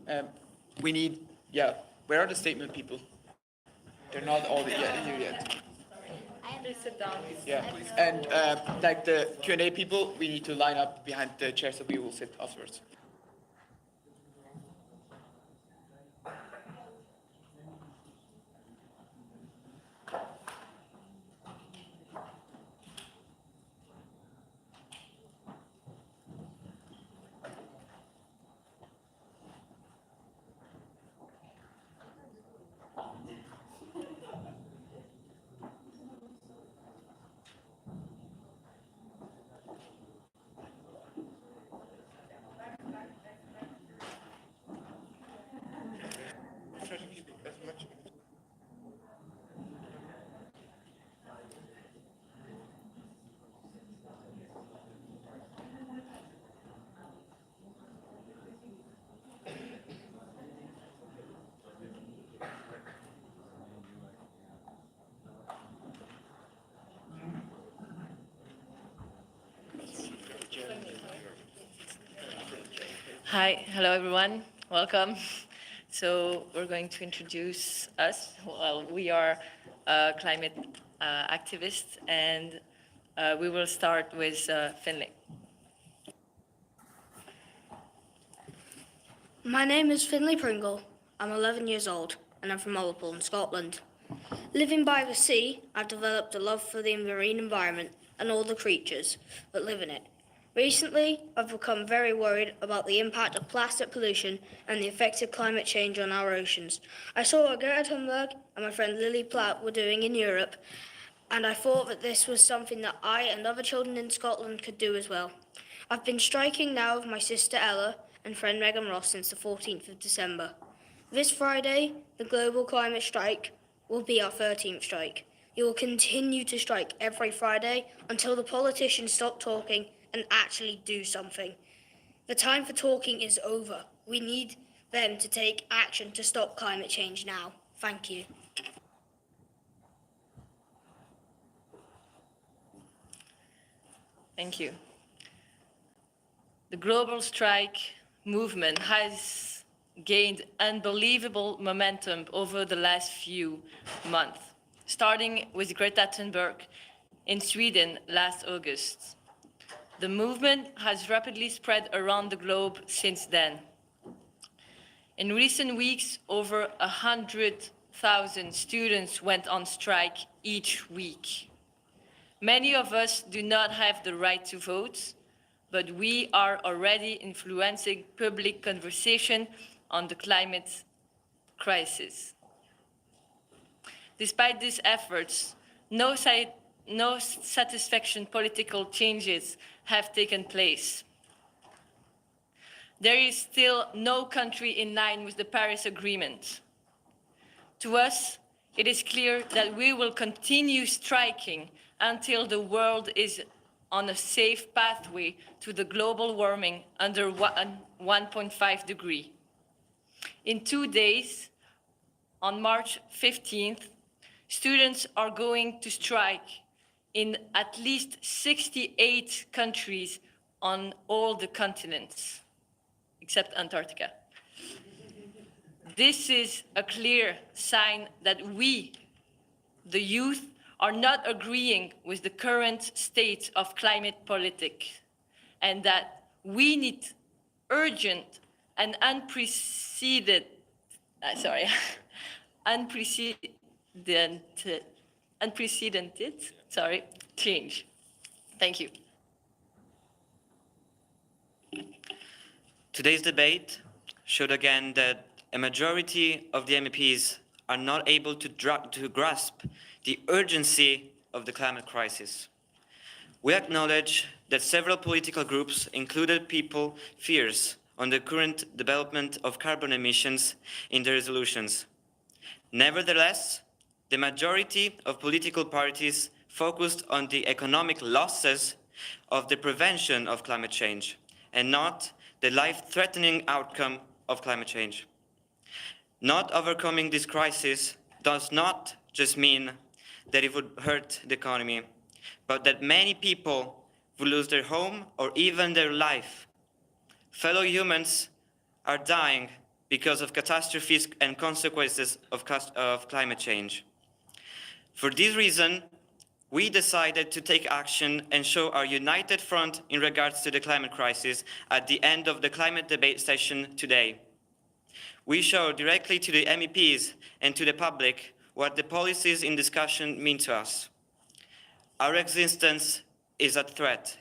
Um, we need, yeah, where are the statement people? They're not all here yet. Please sit down. Yeah, and like the Q&A people, we need to line up behind the chair so we will sit afterwards. Hi, hello everyone, welcome. So we're going to introduce us. Well, we are climate activists, and we will start with Finlay. My name is Finlay Pringle. I'm 11 years old and I'm from Ullapool in Scotland. Living by the sea, I've developed a love for the marine environment and all the creatures that live in it. Recently, I've become very worried about the impact of plastic pollution and the effects of climate change on our oceans. I saw what Greta Thunberg and my friend Lily Platt were doing in Europe, and I thought that this was something that I and other children in Scotland could do as well. I've been striking now with my sister Ella and friend Megan Ross since the 14th of December. This Friday, the global climate strike will be our 13th strike. We will continue to strike every Friday until the politicians stop talking and actually do something. The time for talking is over. We need them to take action to stop climate change now. Thank you. Thank you. The global strike movement has gained unbelievable momentum over the last few months, starting with Greta Thunberg in Sweden last August. The movement has rapidly spread around the globe since then. In recent weeks, over 100,000 students went on strike each week. Many of us do not have the right to vote, but we are already influencing public conversation on the climate crisis. Despite these efforts, no satisfactory political changes have taken place. There is still no country in line with the Paris Agreement. To us, it is clear that we will continue striking until the world is on a safe pathway to the global warming under 1.5 degrees. In 2 days, on March 15th, students are going to strike in at least 68 countries on all the continents, except Antarctica. This is a clear sign that we, the youth, are not agreeing with the current state of climate politics, and that we need urgent and unprecedented change. Thank you. Today's debate showed again that a majority of the MEPs are not able to grasp the urgency of the climate crisis. We acknowledge that several political groups included people fears on the current development of carbon emissions in the resolutions. Nevertheless, the majority of political parties focused on the economic losses of the prevention of climate change and not the life-threatening outcome of climate change. Not overcoming this crisis does not just mean that it would hurt the economy, but that many people will lose their home or even their life. Fellow humans are dying because of catastrophes and consequences of climate change. For this reason, we decided to take action and show our united front in regards to the climate crisis at the end of the climate debate session today. We show directly to the MEPs and to the public what the policies in discussion mean to us. Our existence is at threat.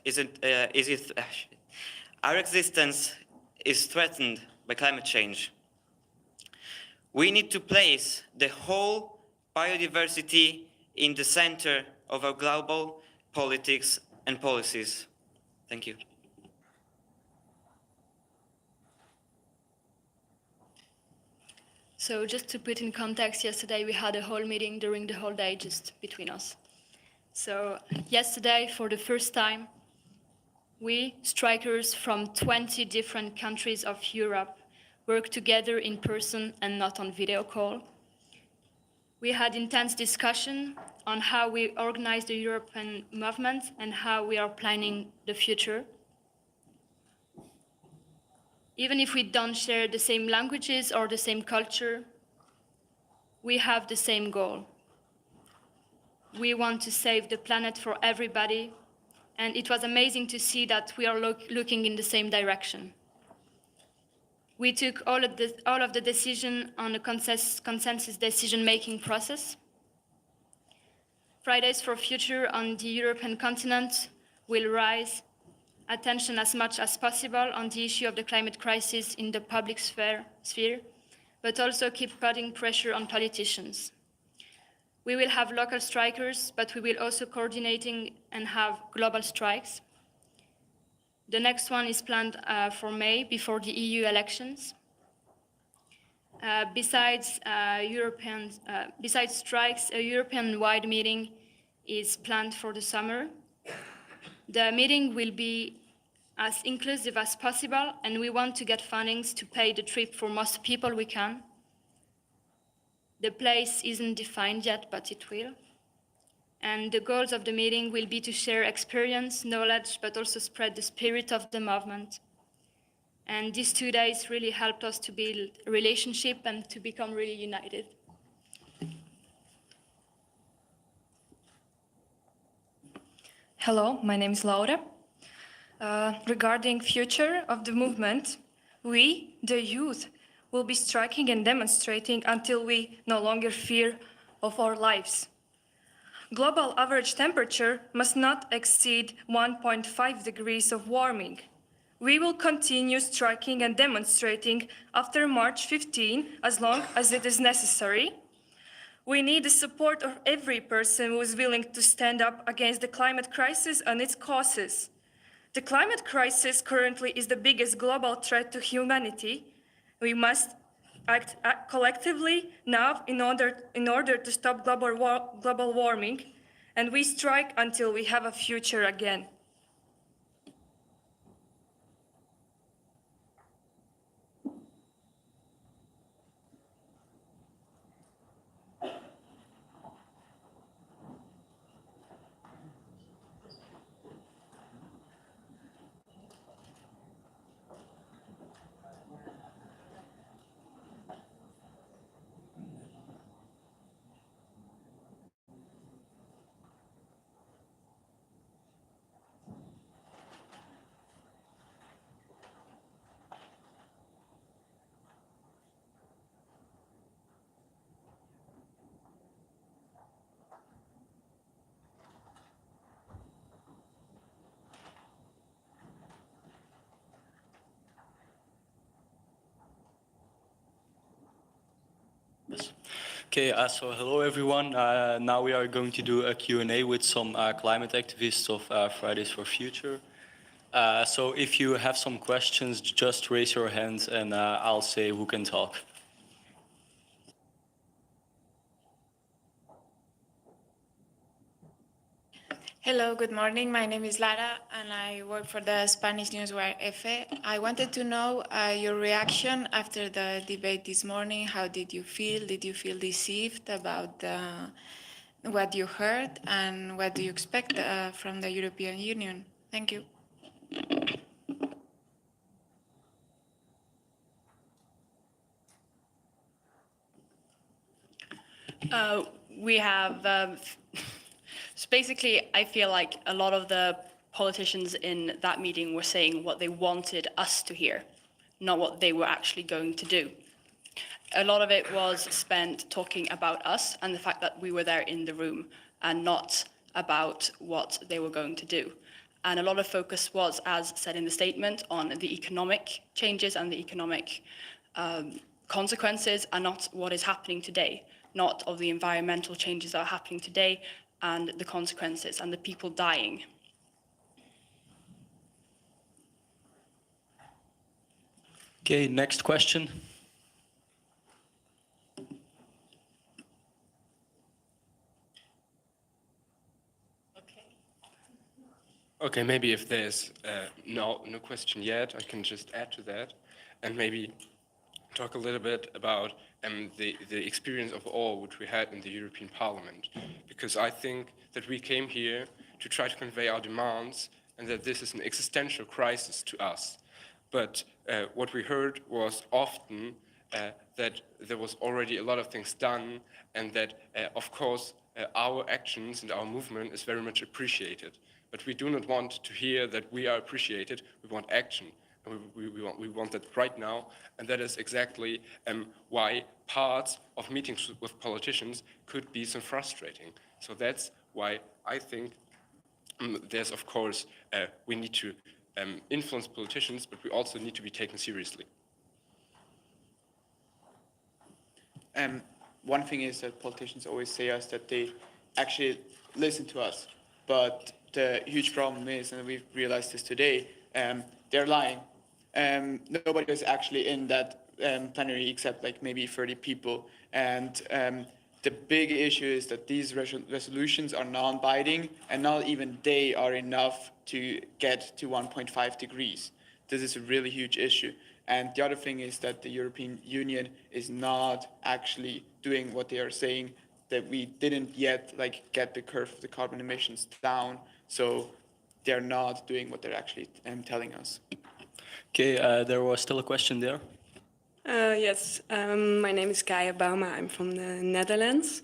Our existence is threatened by climate change. We need to place the whole biodiversity in the center of our global politics and policies. Thank you. So just to put in context, yesterday we had a whole meeting during the whole day just between us. So yesterday, for the first time, we, strikers from 20 different countries of Europe, worked together in person and not on video call. We had intense discussion on how we organize the European movement and how we are planning the future. Even if we don't share the same languages or the same culture, we have the same goal. We want to save the planet for everybody, and it was amazing to see that we are looking in the same direction. We took all of the decision on a consensus decision-making process. Fridays for Future on the European continent will raise attention as much as possible on the issue of the climate crisis in the public sphere, but also keep putting pressure on politicians. We will have local strikers, but we will also coordinating and have global strikes. The next one is planned for May, before the EU elections. Besides strikes, a European-wide meeting is planned for the summer. The meeting will be as inclusive as possible, and we want to get fundings to pay the trip for most people we can. The place isn't defined yet, but it will. And the goals of the meeting will be to share experience, knowledge, but also spread the spirit of the movement. And these 2 days really helped us to build a relationship and to become really united. Hello, my name is Laura. Regarding future of the movement, we, the youth, will be striking and demonstrating until we no longer fear of our lives. Global average temperature must not exceed 1.5 degrees of warming. We will continue striking and demonstrating after March 15 as long as it is necessary. We need the support of every person who is willing to stand up against the climate crisis and its causes. The climate crisis currently is the biggest global threat to humanity. We must act collectively now in order to stop global warming, and we strike until we have a future again. Okay, so hello everyone. Now we are going to do a Q&A with some climate activists of Fridays for Future. So if you have some questions, just raise your hands and I'll say who can talk. Hello, good morning. My name is Lara and I work for the Spanish newswire EFE. I wanted to know your reaction after the debate this morning. How did you feel? Did you feel deceived about what you heard, and what do you expect from the European Union? Thank you. We have, so basically, I feel like a lot of the politicians in that meeting were saying what they wanted us to hear, not what they were actually going to do. A lot of it was spent talking about us and the fact that we were there in the room and not about what they were going to do. And a lot of focus was, as said in the statement, on the economic changes and the economic consequences and not what is happening today, not of the environmental changes that are happening today and the consequences and the people dying. Okay, next question. Okay, maybe if there's no question yet, I can just add to that and maybe talk a little bit about the experience of all which we had in the European Parliament. Because I think that we came here to try to convey our demands and that this is an existential crisis to us. But what we heard was often that there was already a lot of things done and that, of course, our actions and our movement is very much appreciated. But we do not want to hear that we are appreciated. We want action. And we want that right now. And that is exactly why parts of meetings with politicians could be so frustrating. So that's why I think there's, of course, we need to influence politicians, but we also need to be taken seriously. One thing is that politicians always say us that they actually listen to us, but the huge problem is, and we've realized this today, they're lying. Nobody was actually in that plenary except like maybe 30 people, and the big issue is that these resolutions are non-binding, and not even they are enough to get to 1.5 degrees. This is a really huge issue. And the other thing is that the European Union is not actually doing what they are saying, that we didn't yet like get the curve of the carbon emissions down. So they're not doing what they're actually telling us. Okay, there was still a question there. Yes, my name is Kaya Bauma. I'm from the Netherlands.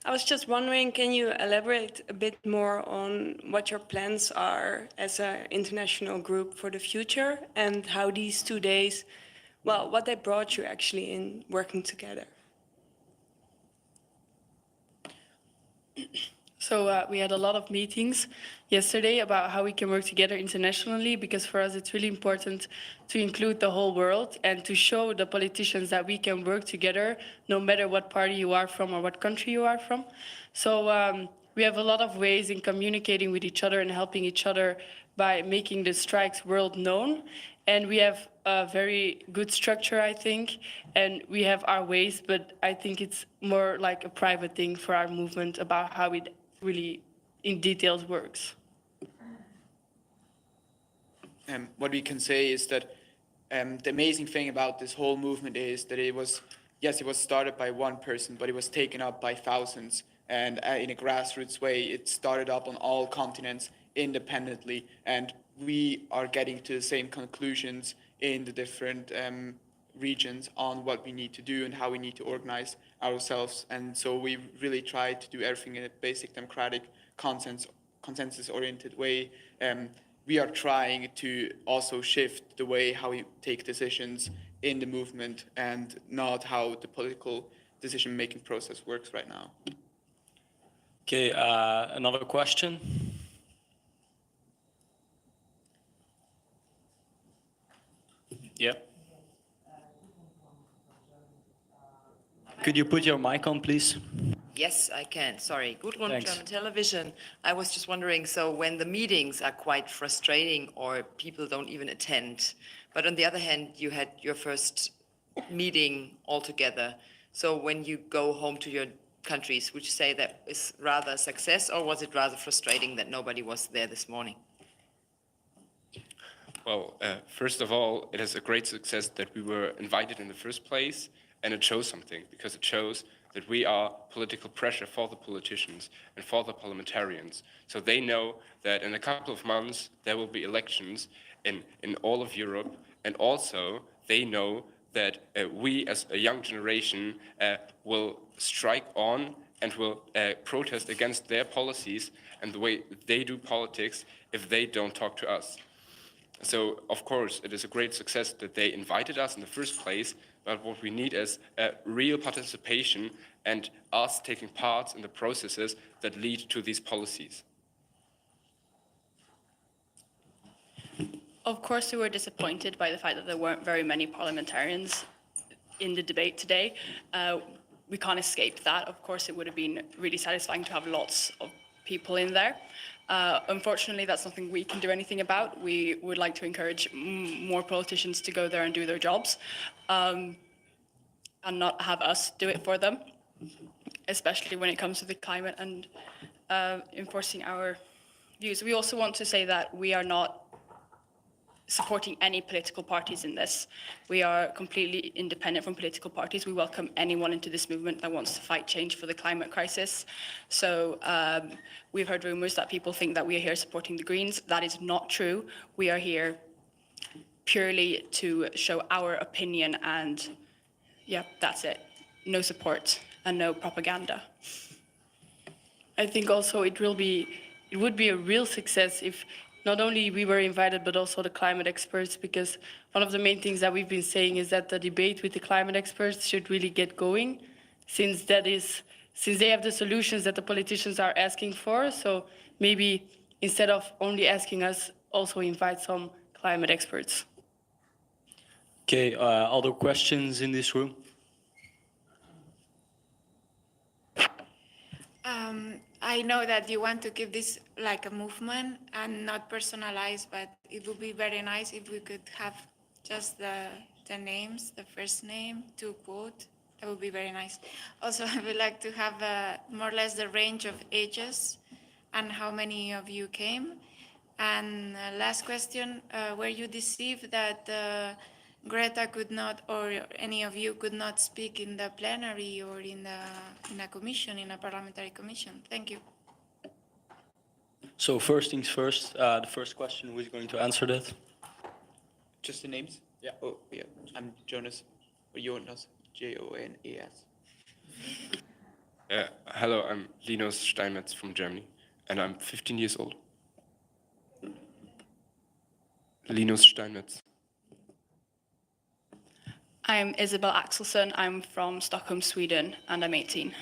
I was just wondering, can you elaborate a bit more on what your plans are as an international group for the future and how these 2 days, well, what they brought you actually in working together? So we had a lot of meetings yesterday about how we can work together internationally, because for us it's really important to include the whole world and to show the politicians that we can work together no matter what party you are from or what country you are from. So we have a lot of ways in communicating with each other and helping each other by making the strikes world known. And we have a very good structure, I think, and we have our ways, but I think it's more like a private thing for our movement about how it really in details works. What we can say is that the amazing thing about this whole movement is that it was started by one person, but it was taken up by thousands. And in a grassroots way, it started up on all continents independently. And we are getting to the same conclusions in the different regions on what we need to do and how we need to organize ourselves. And so we really try to do everything in a basic democratic consensus-oriented way. We are trying to also shift the way how we take decisions in the movement and not how the political decision-making process works right now. Okay, another question. Yeah. Could you put your mic on, please? Yes, I can. Sorry. Gudrun, Thanks. German television. I was just wondering, so when the meetings are quite frustrating or people don't even attend, but on the other hand, you had your first meeting all together. So when you go home to your countries, would you say that is rather a success, or was it rather frustrating that nobody was there this morning? Well, first of all, it is a great success that we were invited in the first place, and it shows something, because it shows that we are political pressure for the politicians and for the parliamentarians. So they know that in a couple of months there will be elections in all of Europe, and also they know that we as a young generation will strike on and will protest against their policies and the way they do politics if they don't talk to us. So, of course, it is a great success that they invited us in the first place, but what we need is real participation and us taking part in the processes that lead to these policies. Of course, we were disappointed by the fact that there weren't very many parliamentarians in the debate today. We can't escape that. Of course, it would have been really satisfying to have lots of people in there. Unfortunately, that's something we can do anything about. We would like to encourage more politicians to go there and do their jobs, and not have us do it for them, especially when it comes to the climate and enforcing our views. We also want to say that we are not supporting any political parties in this. We are completely independent from political parties. We welcome anyone into this movement that wants to fight change for the climate crisis. So we've heard rumors that people think that we are here supporting the Greens. That is not true. We are here purely to show our opinion, and yeah, that's it. No support and no propaganda. I think also it would be a real success if not only we were invited, but also the climate experts, because one of the main things that we've been saying is that the debate with the climate experts should really get going, since they have the solutions that the politicians are asking for. So maybe instead of only asking us, also invite some climate experts. Okay, other questions in this room? I know that you want to keep this like a movement and not personalized, but it would be very nice if we could have just the names, the first name to quote. That would be very nice. Also, I would like to have more or less the range of ages and how many of you came. And last question, were you deceived that Greta could not, or any of you could not speak in the plenary or in a commission, in a parliamentary commission? Thank you. So first things first, the first question, who is going to answer that? Just the names? Yeah. Oh, yeah. I'm Jonas, or Jonas, Jonas. Hello, I'm Linus Steinmetz from Germany, and I'm 15 years old. Linus Steinmetz. I'm Isabel Axelsson. I'm from Stockholm, Sweden, and I'm 18.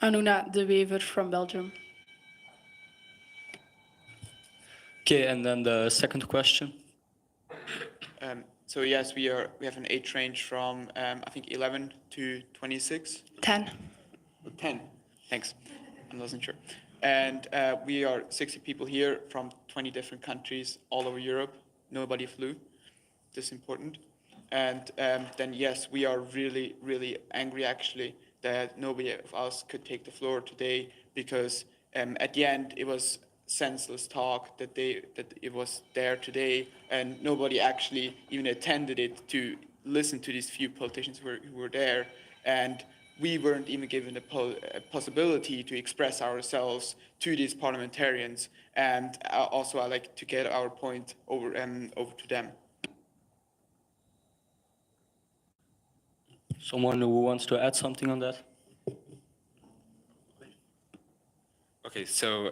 Anuna de Wever from Belgium. Okay, and then the second question. So yes, we have an age range from I think 11 to 26. 10. 10. Thanks. I wasn't sure. And we are 60 people here from 20 different countries all over Europe. Nobody flew. This is important. And then yes, we are really, really angry actually that nobody of us could take the floor today, because at the end it was senseless talk that it was there today, and nobody actually even attended it to listen to these few politicians who were there, and we weren't even given a possibility to express ourselves to these parliamentarians. And also I like to get our point over to them. Someone who wants to add something on that? Okay, so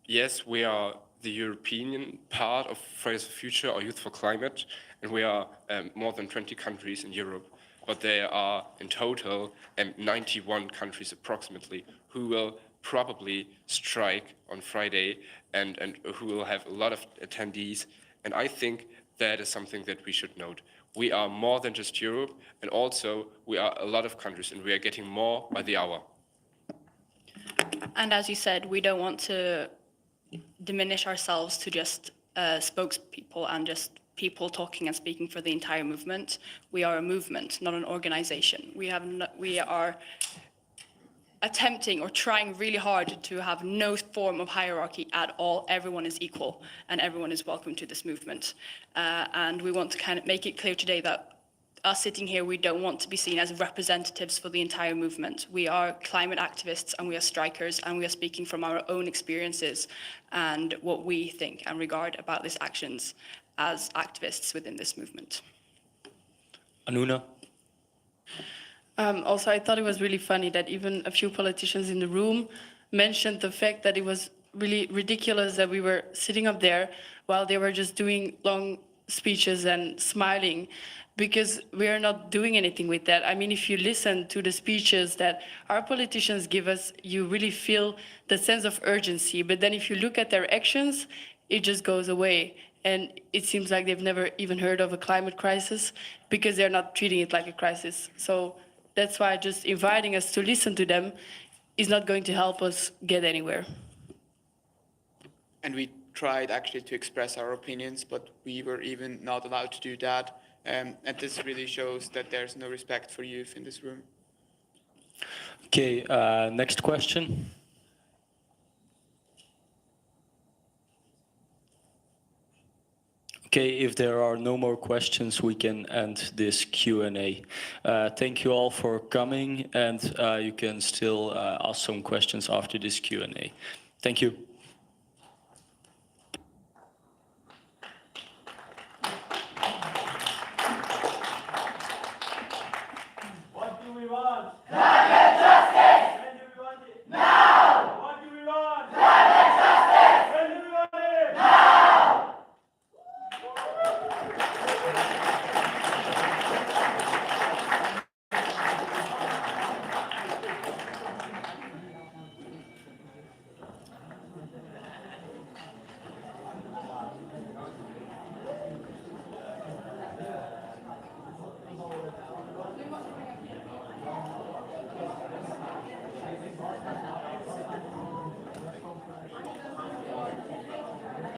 yes, we are the European part of Fridays for Future or Youth for Climate, and we are more than 20 countries in Europe. But there are in total 91 countries approximately who will probably strike on Friday and who will have a lot of attendees. And I think that is something that we should note. We are more than just Europe, and also we are a lot of countries, and we are getting more by the hour. And as you said, we don't want to diminish ourselves to just spokespeople and just people talking and speaking for the entire movement. We are a movement, not an organization. We are attempting or trying really hard to have no form of hierarchy at all. Everyone is equal and everyone is welcome to this movement. And we want to kind of make it clear today that us sitting here, we don't want to be seen as representatives for the entire movement. We are climate activists and we are strikers, and we are speaking from our own experiences and what we think and regard about these actions as activists within this movement. Anuna? Also, I thought it was really funny that even a few politicians in the room mentioned the fact that it was really ridiculous that we were sitting up there while they were just doing long speeches and smiling, because we are not doing anything with that. I mean, if you listen to the speeches that our politicians give us, you really feel the sense of urgency. But then if you look at their actions, it just goes away. And it seems like they've never even heard of a climate crisis because they're not treating it like a crisis. So that's why just inviting us to listen to them is not going to help us get anywhere. And we tried actually to express our opinions, but we were even not allowed to do that. And this really shows that there's no respect for youth in this room. Okay, next question. Okay, if there are no more questions, we can end this Q&A. Thank you all for coming, and you can still ask some questions after this Q&A. Thank you.